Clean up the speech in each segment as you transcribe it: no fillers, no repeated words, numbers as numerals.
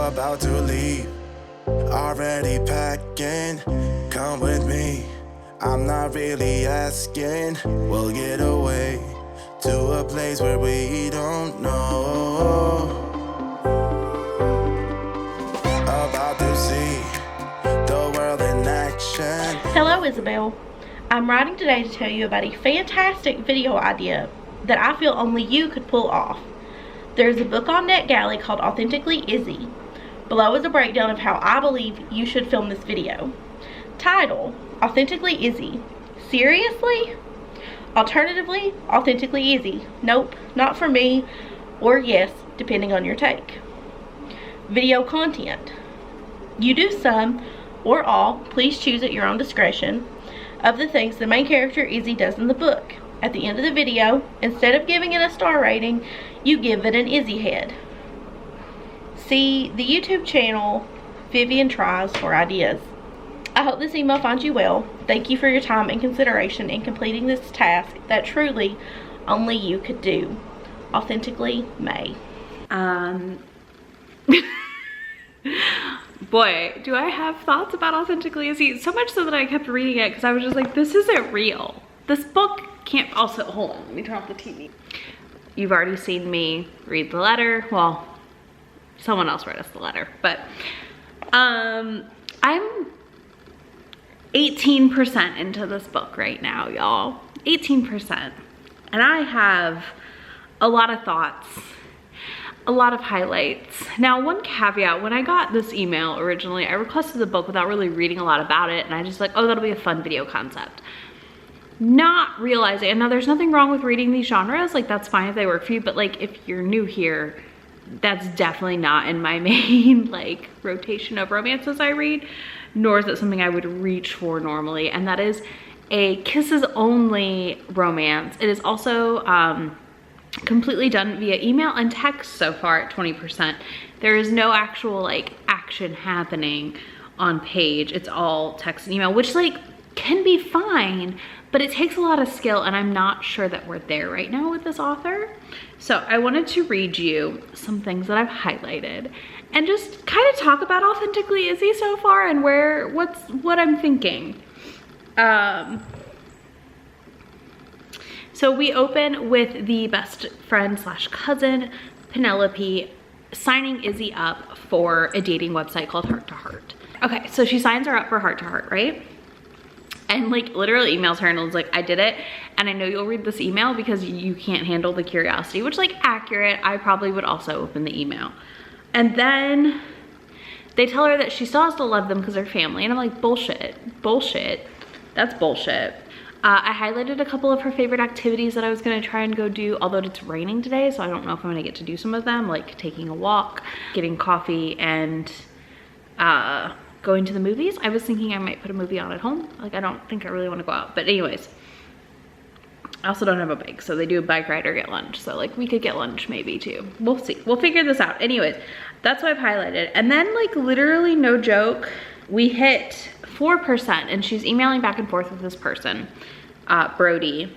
about to leave, already packing. Come with me, I'm not really asking. We'll get away to a place where we don't know. About to see the world in action. Hello, Isabel. I'm writing today to tell you about a fantastic video idea that I feel only you could pull off. There's a book on NetGalley called Authentically, Izzy. Below is a breakdown of how I believe you should film this video. Title, Authentically Izzy. Seriously? Alternatively, Authentically Izzy. Nope, not for me, or yes, depending on your take. Video content. You do some, or all, please choose at your own discretion, of the things the main character Izzy does in the book. At the end of the video, instead of giving it a star rating, you give it an Izzy head. See the YouTube channel Vivian Tries for ideas. I hope this email finds you well. Thank you for your time and consideration in completing this task that truly only you could do. Authentically, May. Boy, do I have thoughts about Authentically Izzy. So much so that I kept reading it because I was just like, this isn't real. This book can't, also, hold on, let me turn off the TV. You've already seen me read the letter. Well, someone else read us the letter, but I'm 18% into this book right now, y'all. 18%. And I have a lot of thoughts, a lot of highlights. Now, one caveat, when I got this email originally, I requested the book without really reading a lot about it, and I just like, oh, that'll be a fun video concept. Not realizing, and now there's nothing wrong with reading these genres, like that's fine if they work for you, but like if you're new here, that's definitely not in my main like rotation of romances I read, nor is it something I would reach for normally, and that is a kisses only romance. It is also completely done via email and text so far at 20%. There is no actual like action happening on page. It's all text and email, which like can be fine, but it takes a lot of skill, and I'm not sure that we're there right now with this author. So I wanted to read you some things that I've highlighted and just kind of talk about Authentically Izzy so far and what I'm thinking. So we open with the best friend slash cousin, Penelope, signing Izzy up for a dating website called Heart to Heart. Okay, so she signs her up for Heart to Heart, right? And like literally emails her and was like, I did it, and I know you'll read this email because you can't handle the curiosity, which like accurate. I probably would also open the email. And then they tell her that she still has to love them because they're family, and I'm like, bullshit, bullshit, that's bullshit. I highlighted a couple of her favorite activities that I was gonna try and go do, although it's raining today, so I don't know if I'm gonna get to do some of them, like taking a walk, getting coffee, and going to the movies. I was thinking I might put a movie on at home. Like, I don't think I really want to go out, but anyways, I also don't have a bike, so they do a bike ride or get lunch, so like we could get lunch maybe too. We'll see, we'll figure this out. Anyways, that's what I've highlighted. And then like literally no joke, we hit 4%, and she's emailing back and forth with this person, Brody,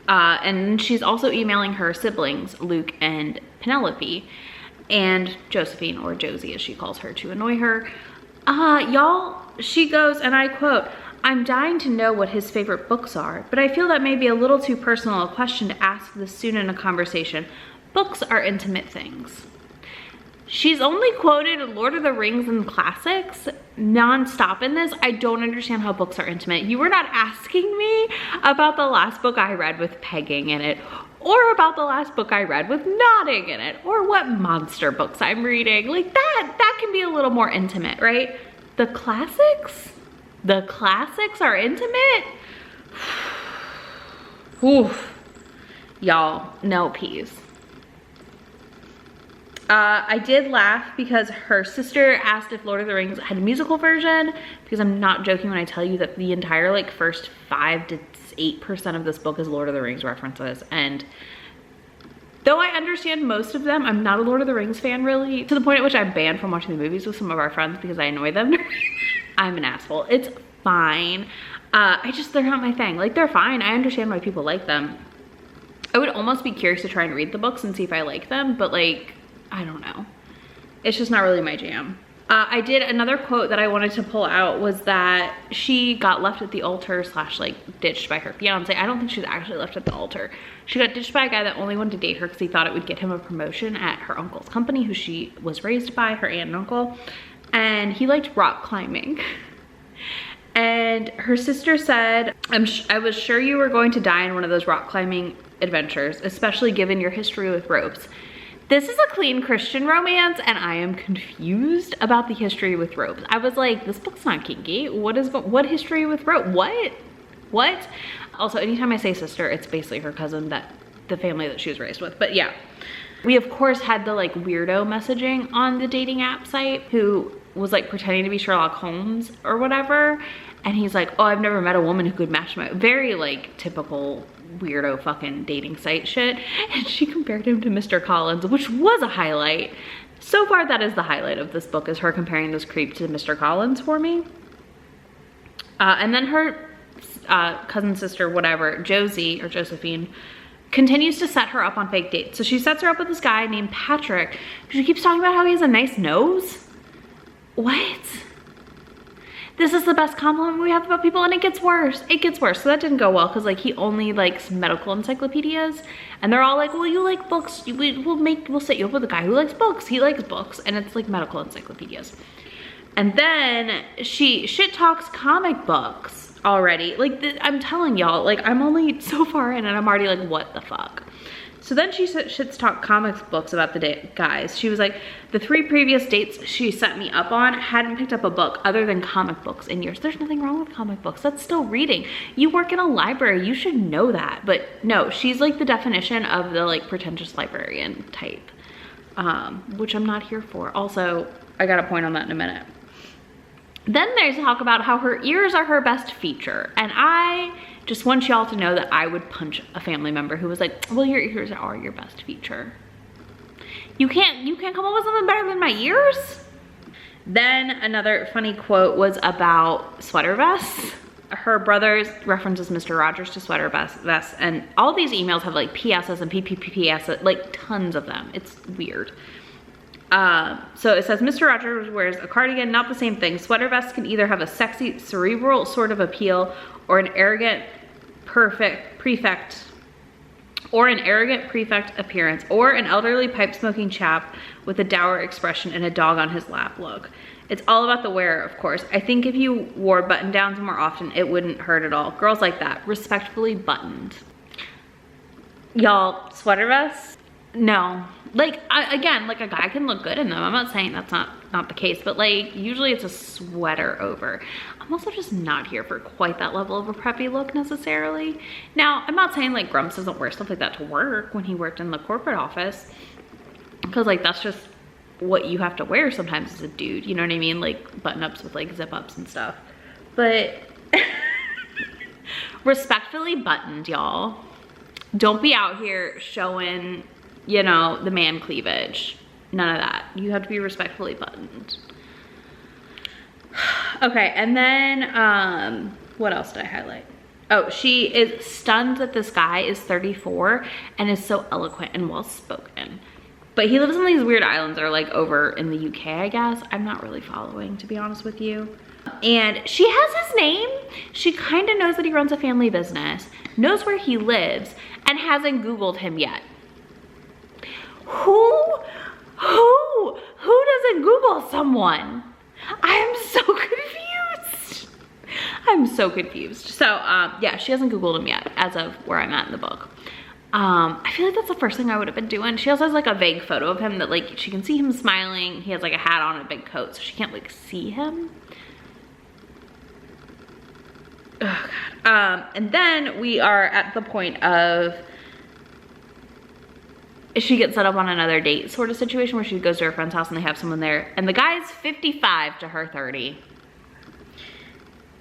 and she's also emailing her siblings, Luke and Penelope, and Josephine, or Josie as she calls her to annoy her. Y'all, she goes, and I quote, I'm dying to know what his favorite books are, but I feel that may be a little too personal a question to ask this soon in a conversation. Books are intimate things. She's only quoted Lord of the Rings and classics nonstop in this. I don't understand how books are intimate. You were not asking me about the last book I read with pegging in it, or about the last book I read with nodding in it, or what monster books I'm reading. Like that can be a little more intimate, right? The classics are intimate? Oof. Y'all, no peas. I did laugh because her sister asked if Lord of the Rings had a musical version, because I'm not joking when I tell you that the entire like first 5 to 8% of this book is Lord of the Rings references, and though I understand most of them, I'm not a Lord of the Rings fan really, to the point at which I'm banned from watching the movies with some of our friends because I annoy them. I'm an asshole. It's fine. They're not my thing. Like, they're fine. I understand why people like them. I would almost be curious to try and read the books and see if I like them, but like, I don't know. It's just not really my jam. I did another quote that I wanted to pull out was that she got left at the altar / like ditched by her fiance. I don't think she was actually left at the altar. She got ditched by a guy that only wanted to date her because he thought it would get him a promotion at her uncle's company, who she was raised by, her aunt and uncle. And he liked rock climbing. And her sister said, I was sure you were going to die in one of those rock climbing adventures, especially given your history with ropes. This is a clean Christian romance, and I am confused about the history with ropes. I was like, this book's not kinky. What history with rope? What? Also, anytime I say sister, it's basically her cousin, that the family that she was raised with. But yeah, we of course had the like weirdo messaging on the dating app site who was like pretending to be Sherlock Holmes or whatever. And he's like, oh, I've never met a woman who could match my, very like typical weirdo fucking dating site shit. And she compared him to Mr. Collins, which was a highlight. So far, that is the highlight of this book, is her comparing this creep to Mr. Collins for me. And then her cousin sister, whatever, Josie or Josephine, continues to set her up on fake dates. So she sets her up with this guy named Patrick. She keeps talking about how he has a nice nose. What? This is the best compliment we have about people, and it gets worse. It gets worse. So that didn't go well because like he only likes medical encyclopedias, and they're all like, well, you like books. We'll set you up with a guy who likes books. He likes books, and it's like medical encyclopedias. And then she shit talks comic books already. Like I'm telling y'all, like I'm only so far in, and I'm already like, what the fuck? So then she shits talk comics books about the guys. She was like, the 3 previous dates she set me up on hadn't picked up a book other than comic books in years. There's nothing wrong with comic books. That's still reading. You work in a library. You should know that. But no, she's like the definition of the like pretentious librarian type, which I'm not here for. Also, I got a point on that in a minute. Then there's talk about how her ears are her best feature. And I just want y'all to know that I would punch a family member who was like, well, your ears are your best feature. You can't come up with something better than my ears? Then another funny quote was about sweater vests. Her brother references Mr. Rogers to sweater vests, and all these emails have like PSs and PPPS, like tons of them. It's weird. So it says, Mr. Rogers wears a cardigan, not the same thing. Sweater vests can either have a sexy, cerebral sort of appeal or an arrogant prefect appearance, or an elderly pipe-smoking chap with a dour expression and a dog on his lap look. It's all about the wearer, of course. I think if you wore button-downs more often, it wouldn't hurt at all. Girls like that, respectfully buttoned. Y'all, sweater vests? No. Like, again, like a guy can look good in them. I'm not saying that's not the case, but like usually it's a sweater over. I'm also just not here for quite that level of a preppy look necessarily. Now, I'm not saying like Grumps doesn't wear stuff like that to work when he worked in the corporate office, because like that's just what you have to wear sometimes as a dude, you know what I mean? Like button-ups with like zip-ups and stuff. But respectfully buttoned, y'all. Don't be out here showing, you know, the man cleavage. None of that. You have to be respectfully buttoned. Okay, and then what else did I highlight? Oh, she is stunned that this guy is 34 and is so eloquent and well-spoken. But he lives on these weird islands that are like over in the UK, I guess. I'm not really following, to be honest with you. And she has his name. She kind of knows that he runs a family business, knows where he lives, and hasn't Googled him yet. Who doesn't Google someone? I am so confused. I'm so confused. So yeah, she hasn't Googled him yet as of where I'm at in the book. I feel like that's the first thing I would have been doing. She also has like a vague photo of him that like she can see him smiling. He has like a hat on and a big coat, so she can't like see him. Oh God. And then we are at the point of she gets set up on another date sort of situation where she goes to her friend's house and they have someone there, and the guy's 55 to her 30.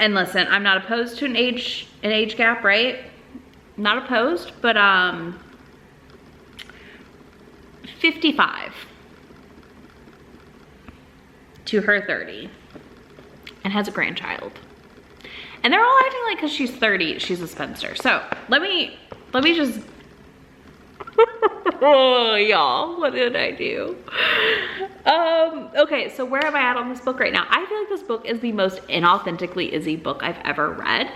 And listen, I'm not opposed to an age gap, right? Not opposed, but 55 to her 30 and has a grandchild. And they're all acting like because she's 30, she's a spinster. So let me just oh, y'all, what did I do? Okay, so where am I at on this book right now? I feel like this book is the most inauthentically Izzy book I've ever read.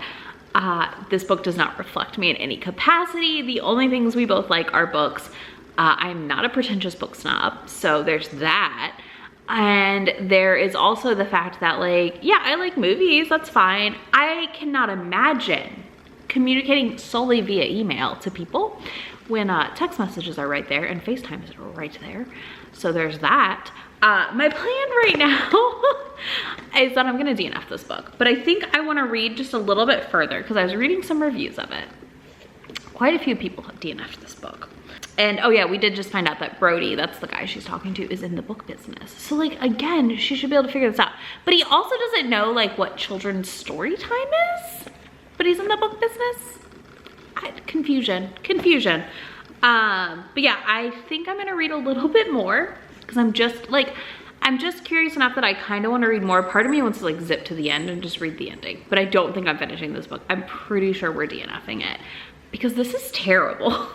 This book does not reflect me in any capacity. The only things we both like are books. I'm not a pretentious book snob, so there's that. And there is also the fact that, like, yeah, I like movies, that's fine. I cannot imagine communicating solely via email to people when text messages are right there and FaceTime is right there. So there's that. My plan right now is that I'm gonna DNF this book, but I think I wanna read just a little bit further because I was reading some reviews of it. Quite a few people have DNF'd this book. And oh yeah, we did just find out that Brody, that's the guy she's talking to, is in the book business. So like, again, she should be able to figure this out. But he also doesn't know like what children's story time is, but he's in the book business. Confusion. But yeah, I think I'm gonna read a little bit more because I'm just curious enough that I kind of want to read more. Part of me wants to like zip to the end and just read the ending, but I don't think I'm finishing this book. I'm pretty sure we're DNFing it because this is terrible.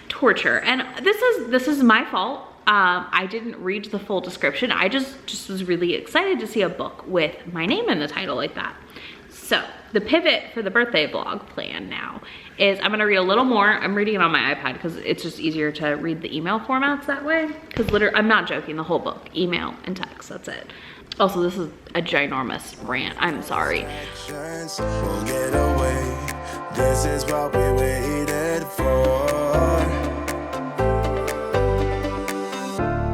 Torture. And this is my fault. I didn't read the full description. I just was really excited to see a book with my name in the title like that. So the pivot for the birthday vlog plan now is I'm gonna read a little more. I'm reading it on my iPad because it's just easier to read the email formats that way. Because literally, I'm not joking, the whole book, email and text, that's it. Also, this is a ginormous rant, I'm sorry. We'll get away. This is what we waited for.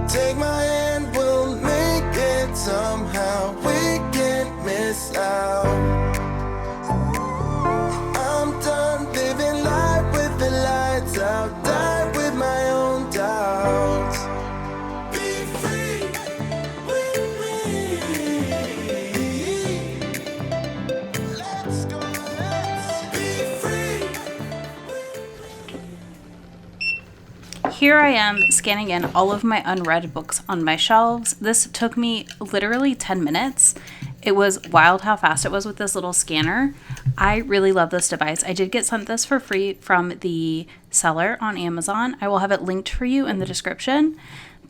Take my hand, we'll make it somehow. We can't miss out. I'm done living life with the lights out. Die with my own doubts. Be free with me. Let's go, let's be free. Here I am scanning in all of my unread books on my shelves. This took me literally 10 minutes. It was wild how fast it was with this little scanner. I really love this device. I did get sent this for free from the seller on Amazon. I will have it linked for you in the description.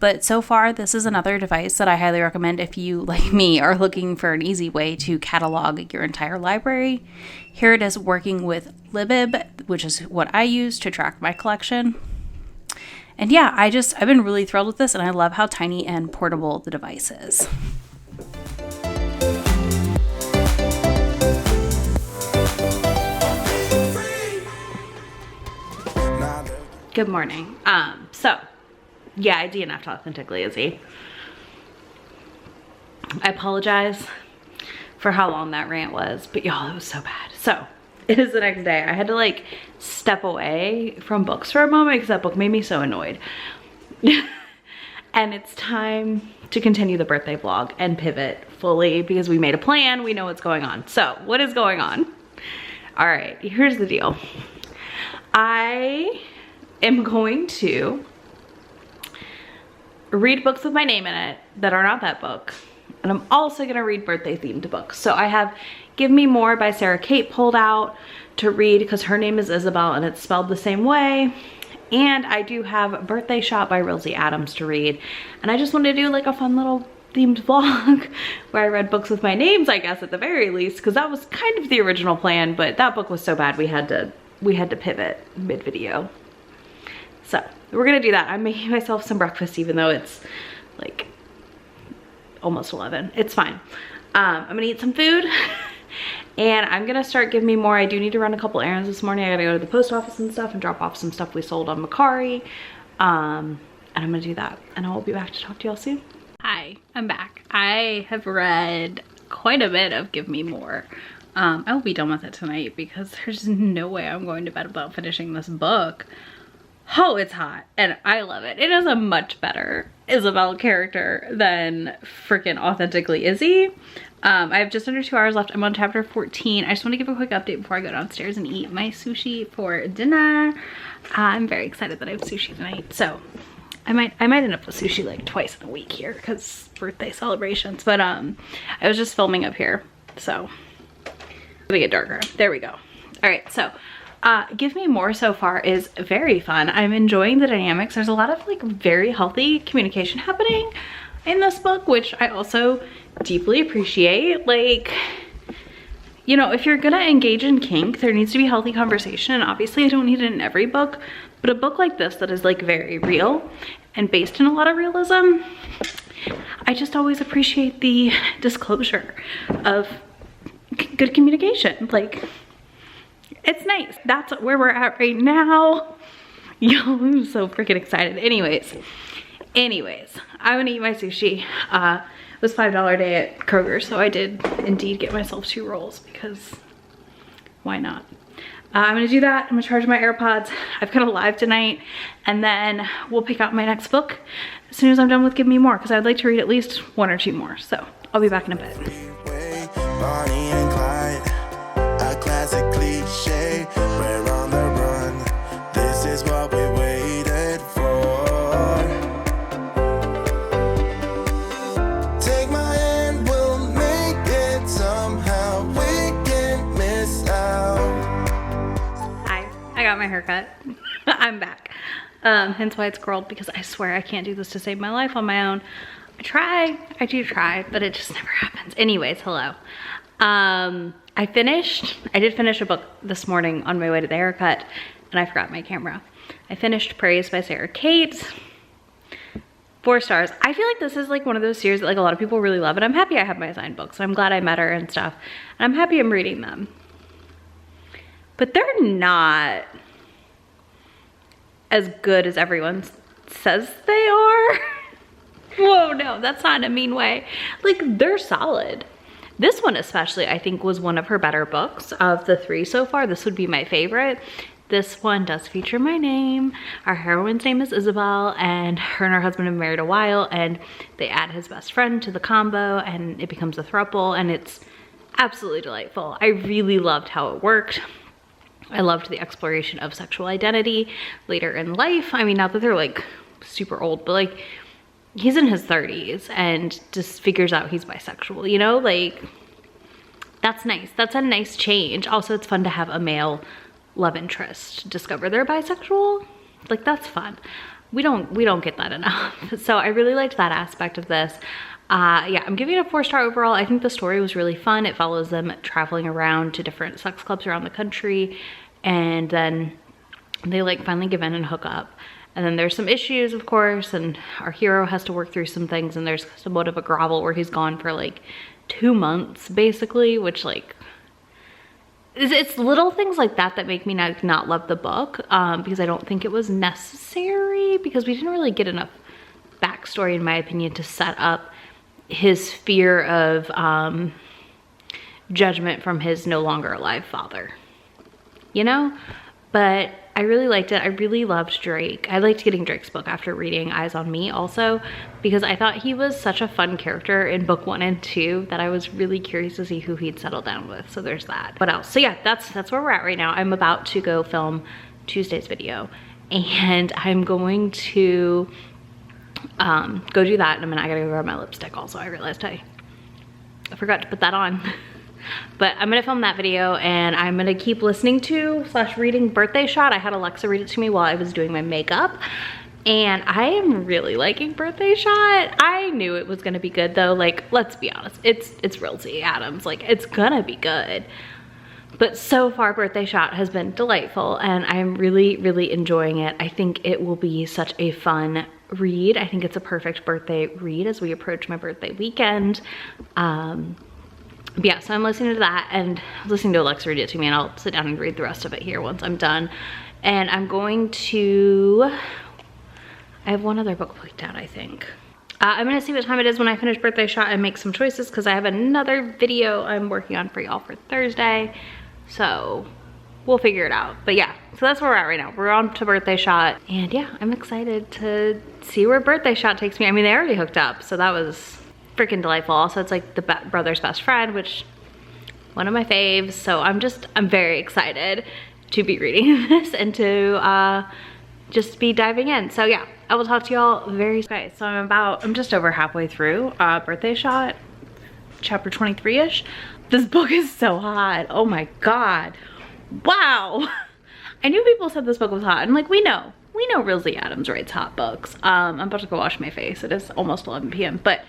But so far, this is another device that I highly recommend if you, like me, are looking for an easy way to catalog your entire library. Here it is working with Libib, which is what I use to track my collection. And yeah, I've been really thrilled with this, and I love how tiny and portable the device is. Good morning. So yeah, I DNF'd Authentically, Izzy. I apologize for how long that rant was, but y'all, it was so bad. So it is the next day. I had to like step away from books for a moment because that book made me so annoyed. And it's time to continue the birthday vlog and pivot fully because we made a plan. We know what's going on. So what is going on? All right, here's the deal. I am going to read books with my name in it that are not that book. And I'm also gonna read birthday themed books. So I have Give Me More by Sarah Kate pulled out to read because her name is Isabel and it's spelled the same way. And I do have Birthday Shop by Rilsey Adams to read. And I just wanted to do like a fun little themed vlog where I read books with my names, I guess, at the very least, because that was kind of the original plan, but that book was so bad we had to pivot mid-video. So we're gonna do that. I'm making myself some breakfast even though it's like almost 11. It's fine. I'm gonna eat some food and I'm gonna start Give Me More. I do need to run a couple errands this morning. I gotta go to the post office and stuff and drop off some stuff we sold on Macari. And I'm gonna do that and I will be back to talk to y'all soon. Hi, I'm back. I have read quite a bit of Give Me More. I will be done with it tonight because there's no way I'm going to bed without finishing this book. Oh, it's hot and I love it. It is a much better Isabel character than freaking Authentically Izzy. I have just under 2 hours left. I'm on chapter 14. I just want to give a quick update before I go downstairs and eat my sushi for dinner. I'm very excited that I have sushi tonight. So I might end up with sushi like twice in a week here because birthday celebrations. But I was just filming up here. So it's gonna get darker. There we go. All right, so Give Me More so far is very fun. I'm enjoying the dynamics. There's a lot of like very healthy communication happening in this book, which I also deeply appreciate. Like, you know, if you're gonna engage in kink, there needs to be healthy conversation. And obviously I don't need it in every book, but a book like this that is like very real and based in a lot of realism, I just always appreciate the disclosure of good communication. Like, it's nice. That's where we're at right now. Yo, I'm so freaking excited. Anyways, I'm gonna eat my sushi. It was $5 a day at Kroger, so I did indeed get myself 2 rolls because why not? I'm gonna do that. I'm gonna charge my AirPods. I've got a live tonight, and then we'll pick out my next book as soon as I'm done with Give Me More, because I'd like to read at least 1 or 2 more. So I'll be back in a bit. Bonnie and Clyde, a classic cliche. We're on the run. This is what we waited for. Take my hand, we'll make it somehow. We can't miss out. Hi, I got my haircut. I'm back. Hence why it's curled, because I swear I can't do this to save my life on my own. I do try, but it just never happens. Anyways, hello. I did finish a book this morning on my way to the haircut, and I forgot my camera. I finished Praise by Sarah Kate. 4 stars. I feel like this is like one of those series that like a lot of people really love, and I'm happy I have my assigned books. So I'm glad I met her and stuff, and I'm happy I'm reading them. But they're not as good as everyone says they are. Whoa, no, that's not in a mean way. Like, they're solid. This one especially, I think, was one of her better books. Of the 3 so far, this would be my favorite. This one does feature my name. Our heroine's name is Isabel, and her husband have been married a while, and they add his best friend to the combo, and it becomes a throuple, and it's absolutely delightful. I really loved how it worked. I loved the exploration of sexual identity later in life. I mean, not that they're like super old, but like he's in his 30s and just figures out he's bisexual, you know? Like, that's nice. That's a nice change. Also, it's fun to have a male love interest discover they're bisexual. Like, that's fun. We don't get that enough. So I really liked that aspect of this. Yeah, I'm giving it a 4-star overall. I think the story was really fun. It follows them traveling around to different sex clubs around the country, and then they like finally give in and hook up. And then there's some issues, of course, and our hero has to work through some things, and there's somewhat of a grovel where he's gone for like 2 months basically, which like it's little things like that that make me not love the book, because I don't think it was necessary, because we didn't really get enough backstory, in my opinion, to set up his fear of judgment from his no longer alive father, you know? But I really liked it. I really loved Drake. I liked getting Drake's book after reading Eyes on Me also, because I thought he was such a fun character in book 1 and 2 that I was really curious to see who he'd settle down with. So there's that. What else? So yeah, that's where we're at right now. I'm about to go film Tuesday's video, and I'm going to go do that, and I gotta go grab my lipstick also. I realized I forgot to put that on. But I'm gonna film that video, and I'm gonna keep listening to / reading Birthday Shot. I had Alexa read it to me while I was doing my makeup, and I am really liking Birthday Shot. I knew it was gonna be good though. Like, let's be honest, it's Rosie Adams. Like, it's gonna be good. But so far, Birthday Shot has been delightful, and I'm really, really enjoying it. I think it will be such a fun read. I think it's a perfect birthday read as we approach my birthday weekend. Yeah, so I'm listening to that and listening to Alexa read it to me, and I'll sit down and read the rest of it here once I'm done. And I'm going to, I have one other book picked out, I think. I'm gonna see what time it is when I finish Birthday Shot and make some choices, because I have another video I'm working on for y'all for Thursday. So we'll figure it out. But yeah, so that's where we're at right now. We're on to Birthday Shot, and yeah, I'm excited to see where Birthday Shot takes me. I mean, they already hooked up, so that was freaking delightful. Also, it's like the brother's best friend, which one of my faves. So I'm very excited to be reading this and to just be diving in. So yeah, I will talk to y'all very soon. Okay, so I'm just over halfway through Birthday Shot, chapter 23-ish. This book is so hot. Oh my God. Wow. I knew people said this book was hot, and like, we know Rilsey Adams writes hot books. I'm about to go wash my face. It is almost 11 p.m. But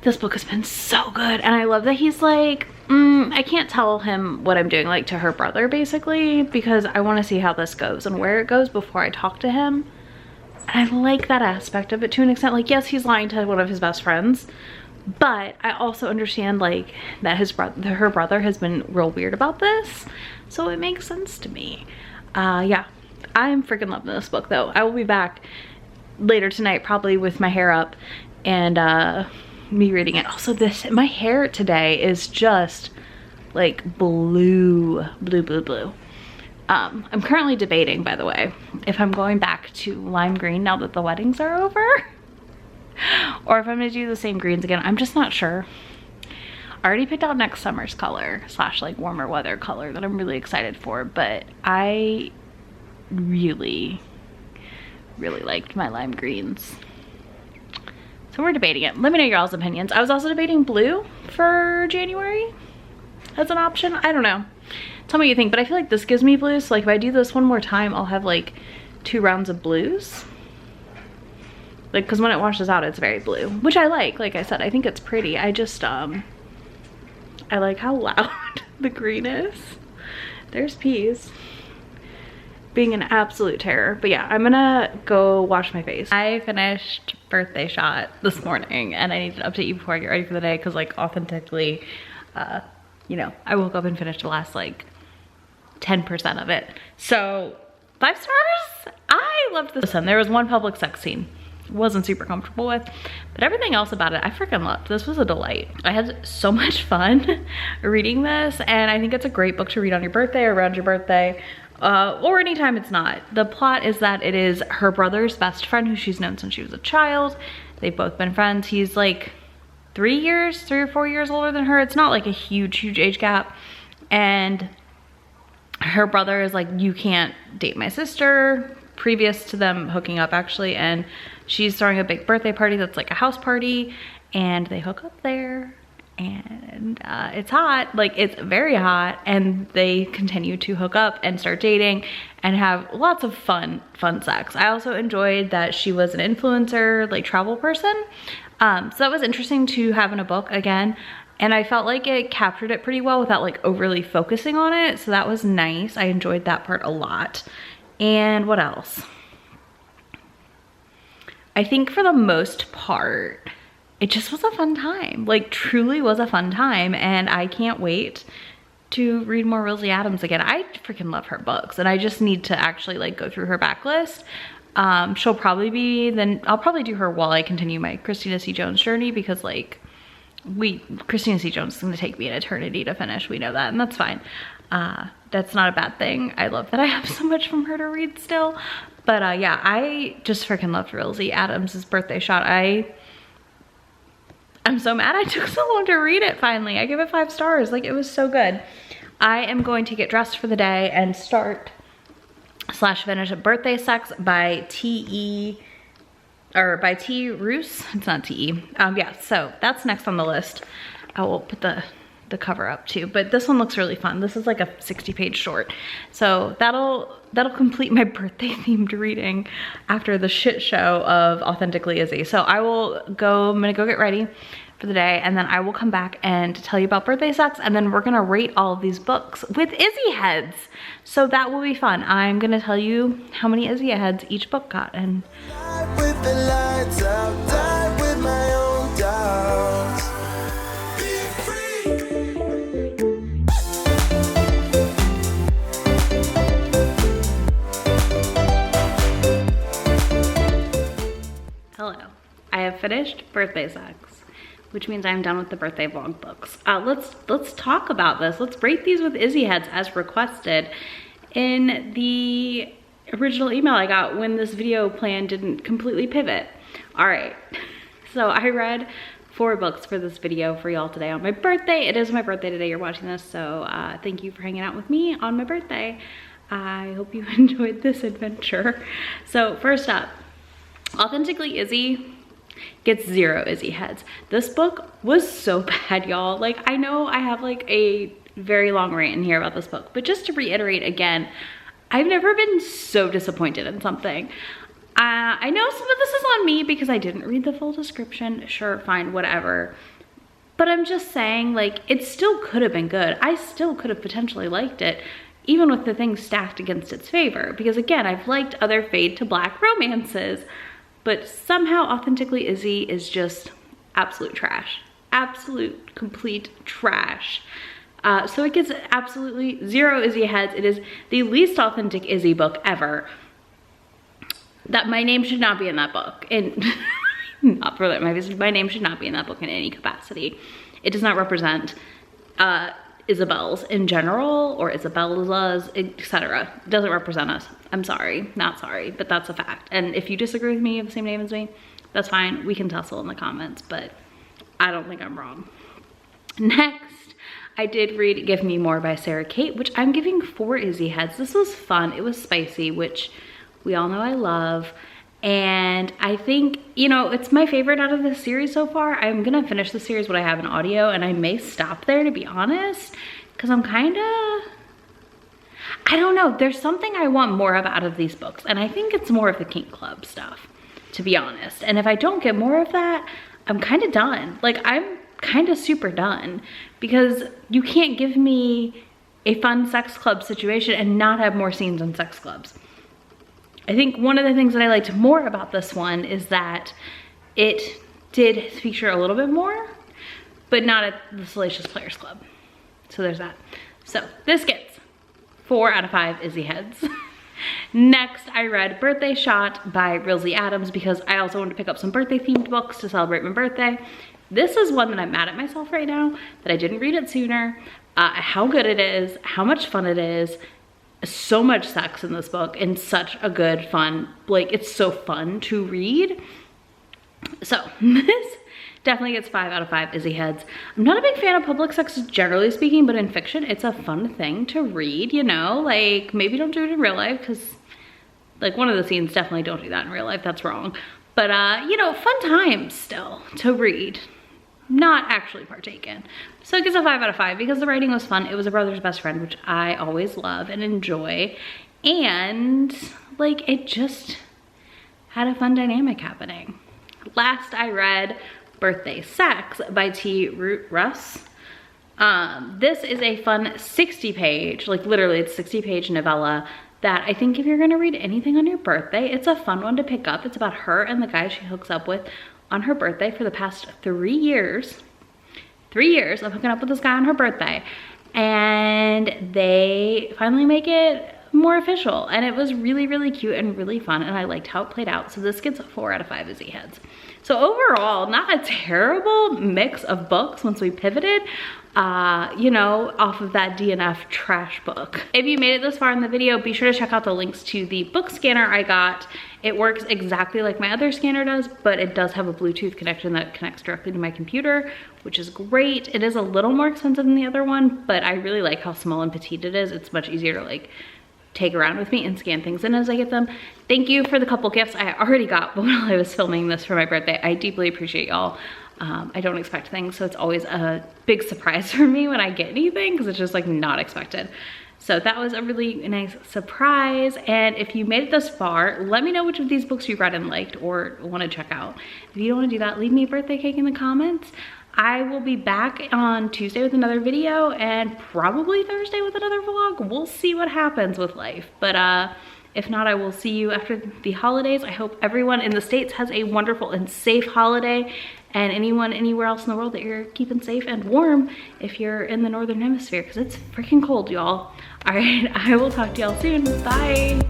this book has been so good, and I love that he's like, I can't tell him what I'm doing, like, to her brother, basically, because I want to see how this goes and where it goes before I talk to him. And I like that aspect of it to an extent. Like, yes, he's lying to one of his best friends, but I also understand, like, that her brother has been real weird about this, so it makes sense to me. Yeah, I'm freaking loving this book, though. I will be back later tonight, probably with my hair up, and me reading it. Also, my hair today is just like blue. I'm currently debating, by the way, if I'm going back to lime green now that the weddings are over, or if I'm gonna do the same greens again. I'm just not sure. I already picked out next summer's color / like warmer weather color that I'm really excited for, but I really liked my lime greens. So we're debating it. Let me know y'all's opinions. I was also debating blue for January as an option. I don't know. Tell me what you think, but I feel like this gives me blues. So like if I do this one more time, I'll have like 2 rounds of blues. Like, cause when it washes out, it's very blue, which I like. Like I said, I think it's pretty. I just, I like how loud the green is. There's peas. Being an absolute terror. But yeah, I'm gonna go wash my face. I finished birthday shot this morning, and I need to update you before I get ready for the day, because like Authentically, you know, I woke up and finished the last like 10% of it. So 5 stars. I loved this one. There was one public sex scene wasn't super comfortable with, but everything else about it I freaking loved. This was a delight. I had so much fun reading this, and I think it's a great book to read on your birthday or around your birthday. Or anytime it's not. The plot is that it is her brother's best friend who she's known since she was a child. They've both been friends. He's like 3 or 4 years older than her. It's not like a huge age gap. And her brother is like, you can't date my sister, previous to them hooking up actually. And she's throwing a big birthday party that's like a house party, and they hook up there. And it's hot, like it's very hot, and they continue to hook up and start dating and have lots of fun sex. I also enjoyed that she was an influencer, like travel person, so that was interesting to have in a book again, and I felt like it captured it pretty well without like overly focusing on it, so that was nice. I enjoyed that part a lot. And what else? I think for the most part it just was a fun time, like truly was a fun time, and I can't wait to read more Rilsey Adams again. I freaking love her books, and I just need to actually like go through her backlist. She'll probably be, then I'll probably do her while I continue my Christina C. Jones journey, because like Christina C. Jones is gonna take me an eternity to finish, we know that, and that's fine. That's not a bad thing. I love that I have so much from her to read still. But yeah, I just freaking loved Rilsey Adams's birthday shot. I'm so mad I took so long to read it finally. I give it 5 stars. Like, it was so good. I am going to get dressed for the day and start / finish a Birthday Sex by T. Roos. It's not T.E. Yeah, so that's next on the list. I will put the cover up too, but this one looks really fun. This is like a 60-page short. So that'll complete my birthday themed reading after the shit show of Authentically Izzy. So I'm gonna go get ready for the day, and then I will come back and tell you about birthday sex, and then we're gonna rate all of these books with Izzy heads. So that will be fun. I'm gonna tell you how many Izzy heads each book got. And With the lights out, die with my own doubts. Be free. hello, I have finished Birthday Sex, which means I'm done with the birthday vlog books. Let's talk about this. Let's rate these with Izzy heads as requested in the original email I got when this video plan didn't completely pivot. All right, so I read 4 books for this video for y'all today on my birthday. It is my birthday today you're watching this, so thank you for hanging out with me on my birthday. I hope you enjoyed this adventure. So first up, Authentically Izzy gets 0 Izzy heads. This book was so bad, y'all. Like, I know I have like a very long rant in here about this book, but just to reiterate again, I've never been so disappointed in something. I know some of this is on me because I didn't read the full description. Sure, fine, whatever. But I'm just saying, like, it still could have been good. I still could have potentially liked it, even with the things stacked against its favor. Because again, I've liked other fade to black romances, but somehow Authentically Izzy is just absolute trash. Absolute, complete trash. So it gets absolutely 0 Izzy heads. It is the least authentic Izzy book ever. That my name should not be in that book. And not for that, my name should not be in that book in any capacity. It does not represent Isabel's in general, or Isabella's, etc. It doesn't represent us. I'm sorry, not sorry, but that's a fact. And if you disagree with me, you have the same name as me, that's fine. We can tussle in the comments, but I don't think I'm wrong. Next, I did read Give Me More by Sarah Kate, which I'm giving 4 Izzy heads. This was fun. It was spicy, which we all know I love. And I think, you know, it's my favorite out of the series so far. I'm gonna finish the series what I have in audio, and I may stop there, to be honest, because I'm kind of, I don't know, there's something I want more of out of these books, and I think it's more of the Kink Club stuff, to be honest. And if I don't get more of that, I'm kind of done. Like, I'm kind of super done, because you can't give me a fun sex club situation and not have more scenes in sex clubs. I think one of the things that I liked more about this one is that it did feature a little bit more, but not at the Salacious Players Club. So there's that. So this gets 4 out of 5 Izzy heads. Next, I read Birthday Shot by Rilsey Adams because I also wanted to pick up some birthday themed books to celebrate my birthday. This is one that I'm mad at myself right now that I didn't read it sooner. How good it is, how much fun it is. So much sex in this book and such a good fun, like, it's so fun to read. So this definitely gets 5 out of 5 Izzy heads. I'm not a big fan of public sex generally speaking, but in fiction it's a fun thing to read, you know, like, maybe don't do it in real life, because like one of the scenes, definitely don't do that in real life, that's wrong. But you know, fun times still to read, not actually partake in. So it gets a 5 out of 5 because the writing was fun. It was a brother's best friend, which I always love and enjoy. And like, it just had a fun dynamic happening. Last, I read Birthday Sex by T. Root Russ. This is a fun 60-page, like literally it's 60-page novella that I think if you're gonna read anything on your birthday, it's a fun one to pick up. It's about her and the guy she hooks up with on her birthday for the past 3 years. 3 years of hooking up with this guy on her birthday. And they finally make it more official. And it was really, really cute and really fun. And I liked how it played out. So this gets 4 out of 5 Izzy heads. So overall, not a terrible mix of books once we pivoted, you know, off of that DNF trash book. If you made it this far in the video, be sure to check out the links to the book scanner I got. It works exactly like my other scanner does, but it does have a Bluetooth connection that connects directly to my computer, which is great. It is a little more expensive than the other one, but I really like how small and petite it is. It's much easier to like take around with me and scan things in as I get them. Thank you for the couple gifts I already got while I was filming this for my birthday. I deeply appreciate y'all. I don't expect things, so it's always a big surprise for me when I get anything because it's just like not expected. So that was a really nice surprise. And if you made it this far, let me know which of these books you read and liked or want to check out. If you don't want to do that, leave me a birthday cake in the comments. I will be back on Tuesday with another video and probably Thursday with another vlog. We'll see what happens with life. But if not, I will see you after the holidays. I hope everyone in the States has a wonderful and safe holiday, and anyone anywhere else in the world that you're keeping safe and warm if you're in the Northern Hemisphere, because it's freaking cold, y'all. All right, I will talk to y'all soon. Bye.